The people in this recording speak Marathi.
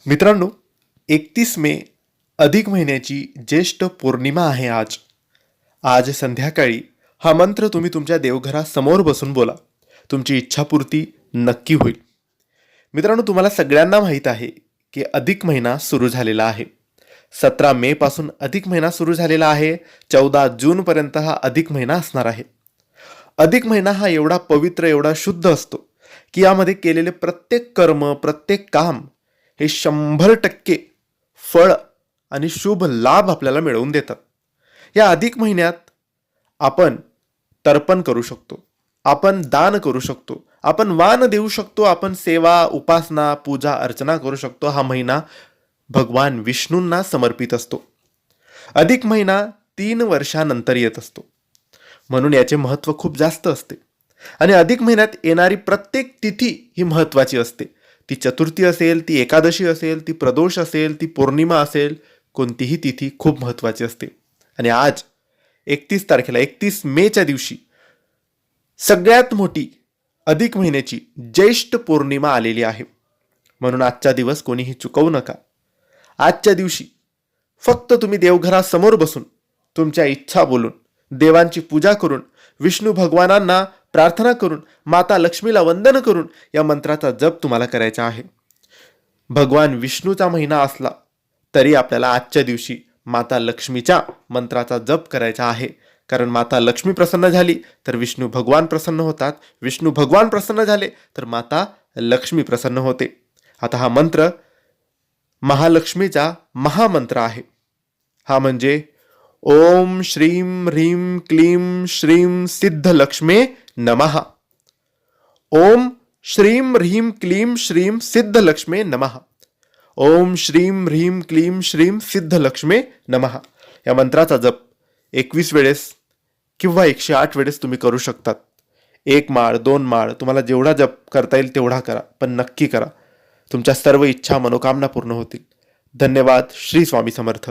मित्रांनो, 31 मे अधिक महिन्याची ज्येष्ठ पौर्णिमा आहे आज. आज संध्याकाळी हा मंत्र तुम्ही तुमच्या देवघरासमोर बसून बोला. तुमची इच्छापूर्ती नक्की होईल. मित्रांनो, तुम्हाला सगळ्यांना माहीत आहे की अधिक महिना सुरू झालेला आहे. 17 मे पासून अधिक महिना सुरू झालेला आहे. 14 जूनपर्यंत हा अधिक महिना असणार आहे. अधिक महिना हा एवढा पवित्र, एवढा शुद्ध असतो की यामध्ये केलेले प्रत्येक कर्म, प्रत्येक काम हे 100% फळ आणि शुभ लाभ आपल्याला मिळवून देतात. या अधिक महिन्यात आपण तर्पण करू शकतो, आपण दान करू शकतो, आपण वाण देऊ शकतो, आपण सेवा, उपासना, पूजा अर्चना करू शकतो. हा महिना भगवान विष्णूंना समर्पित असतो. अधिक महिना 3 वर्षानंतर येत असतो, म्हणून याचे महत्त्व खूप जास्त असते. आणि अधिक महिन्यात येणारी प्रत्येक तिथी ही महत्त्वाची असते. ती चतुर्थी असेल, ती एकादशी असेल, ती प्रदोष असेल, ती पौर्णिमा असेल, कोणतीही तिथी खूप महत्त्वाची असते. आणि आज 31 तारखेला 31 मेच्या दिवशी सगळ्यात मोठी अधिक महिन्याची ज्येष्ठ पौर्णिमा आलेली आहे. म्हणून आजचा दिवस कोणीही चुकवू नका. आजच्या दिवशी फक्त तुम्ही देवघरासमोर बसून तुमच्या इच्छा बोलून, देवांची पूजा करून, विष्णू भगवानांना प्रार्थना करून, माता लक्ष्मीला वंदन करून या मंत्राचा जप तुम्हाला करायचा आहे. भगवान विष्णूचा महिना असला तरी आपल्याला आजच्या दिवशी माता लक्ष्मीच्या मंत्राचा जप करायचा आहे. कारण माता लक्ष्मी प्रसन्न झाली तर विष्णू भगवान प्रसन्न होतात, विष्णू भगवान प्रसन्न झाले तर माता लक्ष्मी प्रसन्न होते. आता हा मंत्र महालक्ष्मीचा महामंत्र आहे. हा म्हणजे ओम श्रीम ह्रीम क्लीम श्रीम सिद्धलक्ष्मे नमः. ओम श्रीम ह्रीम क्लीम श्रीम सिद्धलक्ष्मे नमः. ओम श्रीम ह्रीम क्लीम श्रीम सिद्धलक्ष्मे नमः. या मंत्राचा जप 21 वेळेस किंवा 108 वेळेस तुम्ही करू शकतात. 1 माळ, 2 माळ, तुम्हाला जेवढा जप करता येईल तेवढा करा, पण नक्की करा. तुमच्या सर्व इच्छा, मनोकामना पूर्ण होतील. धन्यवाद. श्री स्वामी समर्थ.